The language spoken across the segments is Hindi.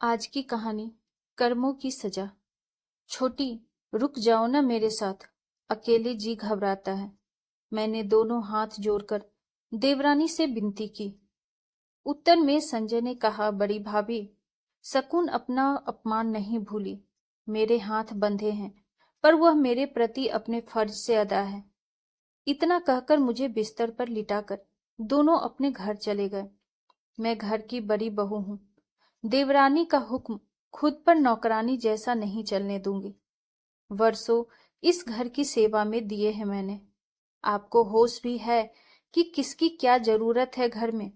आज की कहानी कर्मों की सजा। छोटी, रुक जाओ ना मेरे साथ। अकेले जी घबराता है। मैंने दोनों हाथ जोड़कर देवरानी से विनती की। उत्तर में संजय ने कहा, बड़ी भाभी, शकुन अपना अपमान नहीं भूली। मेरे हाथ बंधे हैं, पर वह मेरे प्रति अपने फर्ज से अदा है। इतना कहकर मुझे बिस्तर पर लिटाकर दोनों अपने घर चले गए। मैं घर की बड़ी बहू हूं। देवरानी का हुक्म खुद पर नौकरानी जैसा नहीं चलने दूंगी। वर्षों इस घर की सेवा में दिए हैं मैंने। आपको होश भी है कि किसकी क्या जरूरत है घर में?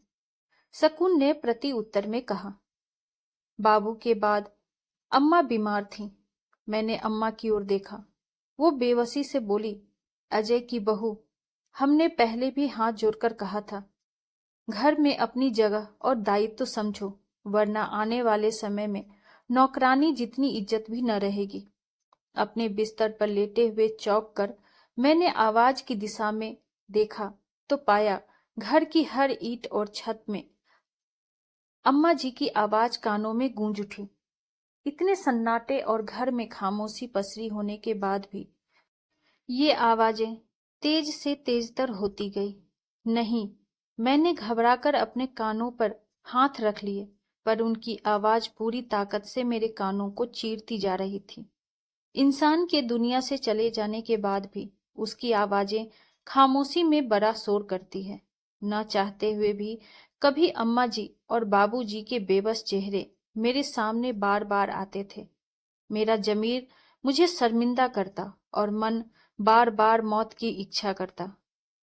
शकुन ने प्रति उत्तर में कहा। बाबू के बाद अम्मा बीमार थीं। मैंने अम्मा की ओर देखा। वो बेबसी से बोली, अजय की बहू, हमने पहले भी हाथ जोड़कर कहा था, घर में अपनी जगह और दायित्व तो समझो, वरना आने वाले समय में नौकरानी जितनी इज्जत भी न रहेगी। अपने बिस्तर पर लेटे हुए चौंक कर मैंने आवाज की दिशा में देखा तो पाया घर की हर ईंट और छत में अम्मा जी की आवाज कानों में गूंज उठी। इतने सन्नाटे और घर में खामोशी पसरी होने के बाद भी ये आवाजें तेज से तेजतर होती गई। नहीं, मैंने घबराकर अपने कानों पर हाथ रख लिए, पर उनकी आवाज पूरी ताकत से मेरे कानों को चीरती जा रही थी। इंसान के दुनिया से चले जाने के बाद भी उसकी आवाजें खामोशी में बड़ा शोर करती है। न चाहते हुए भी कभी अम्मा जी और बाबू जी के बेबस चेहरे मेरे सामने बार बार आते थे। मेरा जमीर मुझे शर्मिंदा करता और मन बार बार मौत की इच्छा करता।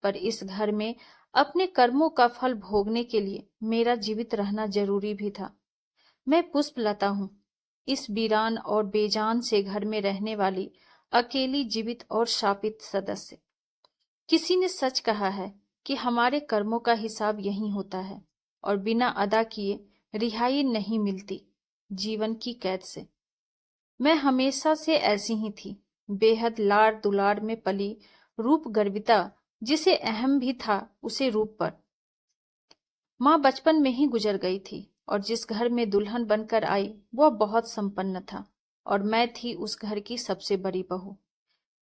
पर इस घर में अपने कर्मों का फल भोगने के लिए मेरा जीवित रहना जरूरी भी था। मैं पुष्पलता हूं, इस वीरान और बेजान से घर में रहने वाली अकेली जीवित और शापित सदस्य। किसी ने सच कहा है कि हमारे कर्मों का हिसाब यहीं होता है और बिना अदा किए रिहाई नहीं मिलती जीवन की कैद से। मैं हमेशा से ऐसी ही थी, बेहद लाड़ दुलार में पली, रूप गर्विता, जिसे अहम भी था उसे रूप पर। माँ बचपन में ही गुजर गई थी और जिस घर में दुल्हन बनकर आई वह बहुत संपन्न था और मैं थी उस घर की सबसे बड़ी बहू।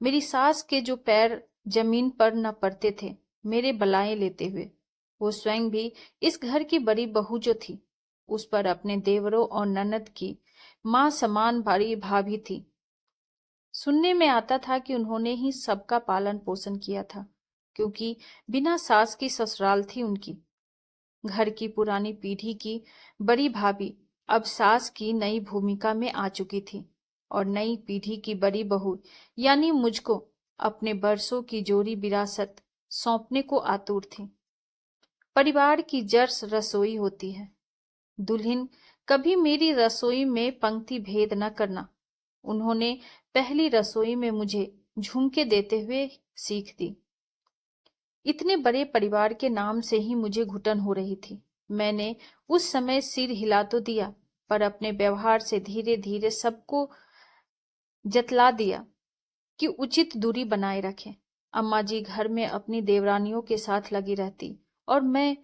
मेरी सास के जो पैर जमीन पर न पड़ते थे मेरे बलाएं लेते हुए, वो स्वयं भी इस घर की बड़ी बहू जो थी उस पर अपने देवरों और ननद की माँ समान बड़ी भाभी थी। सुनने में आता था कि उन्होंने ही सबका पालन पोषण किया था, क्योंकि बिना सास की ससुराल थी उनकी। घर की पुरानी पीढ़ी की बड़ी भाभी अब सास की नई भूमिका में आ चुकी थी और नई पीढ़ी की बड़ी बहू यानी मुझको अपने बरसों की जोरी विरासत सौंपने को आतुर थी। परिवार की जड़ रसोई होती है। दुल्हन कभी मेरी रसोई में पंक्ति भेद न करना उन्होंने पहली रसोई में मुझे झुमके देते हुए सीख दी। इतने बड़े परिवार के नाम से ही मुझे घुटन हो रही थी। मैंने उस समय सिर हिला तो दिया, पर अपने व्यवहार से धीरे धीरे सबको जतला दिया कि उचित दूरी बनाए रखें। अम्मा जी घर में अपनी देवरानियों के साथ लगी रहती और मैं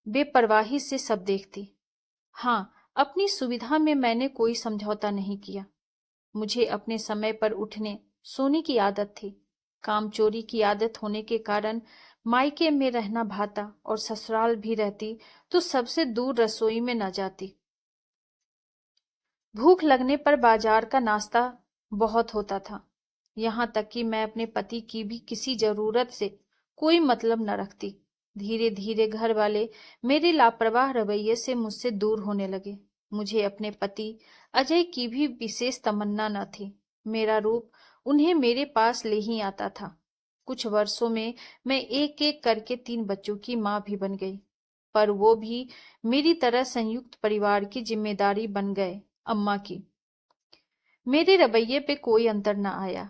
बेपरवाही से सब देखती। हाँ, अपनी सुविधा में मैंने कोई समझौता नहीं किया। मुझे अपने समय पर उठने सोने की आदत थी। काम चोरी की आदत होने के कारण मायके में रहना भाता और ससुराल भी रहती तो सबसे दूर रसोई में न जाती। भूख लगने पर बाजार का नाश्ता बहुत होता था। यहाँ तक कि मैं अपने पति की भी किसी जरूरत से कोई मतलब न रखती। धीरे धीरे घर वाले मेरे लापरवाह रवैये से मुझसे दूर होने लगे। मुझे अपने पति अजय की भी विशेष तमन्ना न थी। मेरा रूप उन्हें मेरे पास ले ही आता था। कुछ वर्षों में मैं एक एक करके 3 बच्चों की माँ भी बन गई, पर वो भी मेरी तरह संयुक्त परिवार की जिम्मेदारी बन गए अम्मा की। मेरे रवैये पे कोई अंतर न आया।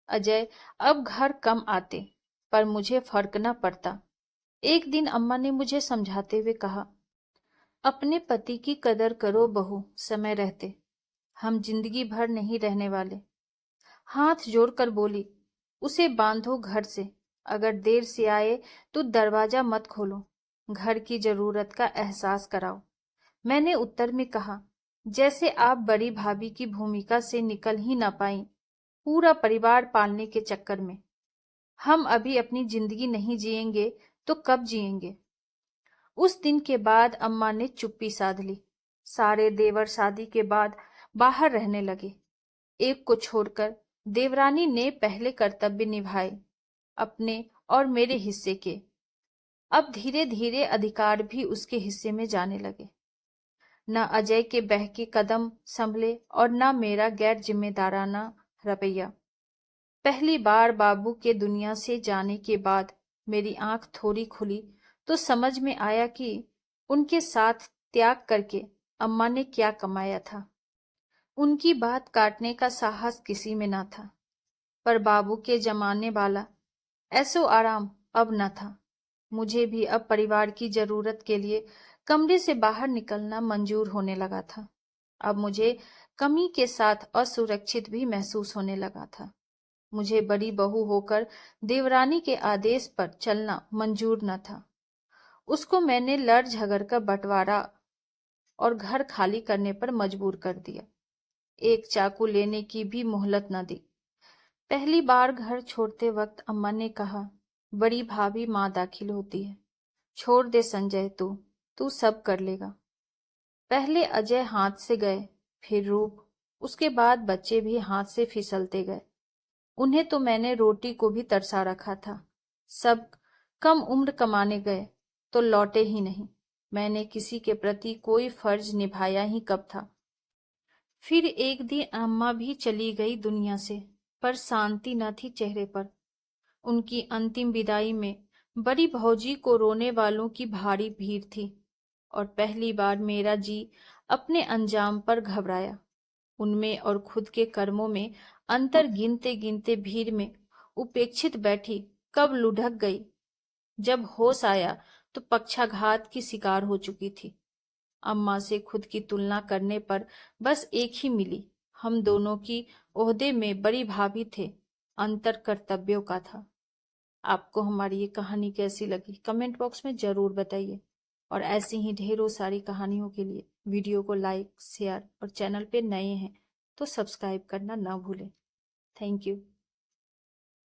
अजय अब घर कम आते, पर मुझे फर्क न पड़ता। एक दिन अम्मा ने मुझे समझाते हुए कहा, अपने पति की कदर करो बहू, समय रहते। हम जिंदगी भर नहीं रहने वाले। हाथ जोड़कर बोली, उसे बांधो घर से। अगर देर से आए तो दरवाजा मत खोलो। घर की जरूरत का एहसास कराओ। मैंने उत्तर में कहा, जैसे आप बड़ी भाभी की भूमिका से निकल ही ना पाई पूरा परिवार पालने के चक्कर में। हम अभी अपनी जिंदगी नहीं जिएंगे तो कब जिएंगे। उस दिन के बाद अम्मा ने चुप्पी साध ली। सारे देवर शादी के बाद बाहर रहने लगे। एक को छोड़कर देवरानी ने पहले कर्तव्य निभाए, अपने और मेरे हिस्से के। अब धीरे धीरे अधिकार भी उसके हिस्से में जाने लगे। न अजय के बहके कदम संभले और न मेरा गैर जिम्मेदाराना रवैया। पहली बार बाबू के दुनिया से जाने के बाद मेरी आंख थोड़ी खुली तो समझ में आया कि उनके साथ त्याग करके अम्मा ने क्या कमाया था। उनकी बात काटने का साहस किसी में ना था, पर बाबू के जमाने वाला ऐसो आराम अब न था। मुझे भी अब परिवार की जरूरत के लिए कमरे से बाहर निकलना मंजूर होने लगा था। अब मुझे कमी के साथ असुरक्षित भी महसूस होने लगा था। मुझे बड़ी बहू होकर देवरानी के आदेश पर चलना मंजूर न था। उसको मैंने लड़ झगड़ कर बंटवारा और घर खाली करने पर मजबूर कर दिया। एक चाकू लेने की भी मोहलत न दी। पहली बार घर छोड़ते वक्त अम्मा ने कहा, बड़ी भाभी माँ दाखिल होती है, छोड़ दे संजय, तू सब कर लेगा। पहले अजय हाथ से गए, फिर रूप, उसके बाद बच्चे भी हाथ से फिसलते गए। उन्हें तो मैंने रोटी को भी तरसा रखा था। सब कम उम्र कमाने गए तो लौटे ही नहीं। मैंने किसी के प्रति कोई फर्ज निभाया ही कब था। फिर एक दिन अम्मा भी चली गई दुनिया से, पर शांति न थी चेहरे पर। उनकी अंतिम विदाई में बड़ी भौजी को रोने वालों की भारी भीड़ थी और पहली बार मेरा जी अपने अंजाम पर घबराया। उनमें और खुद के कर्मों में अंतर गिनते गिनते भीड़ में उपेक्षित बैठी कब लुढ़क गई। जब होश आया तो पक्षाघात की शिकार हो चुकी थी। अम्मा से खुद की तुलना करने पर बस एक ही मिली, हम दोनों की ओहदे में बड़ी भाभी थे, अंतर कर्तव्यों का था। आपको हमारी ये कहानी कैसी लगी कमेंट बॉक्स में जरूर बताइए और ऐसी ही ढेरों सारी कहानियों के लिए वीडियो को लाइक, शेयर और चैनल पे नए हैं तो सब्सक्राइब करना ना भूलें। Thank you.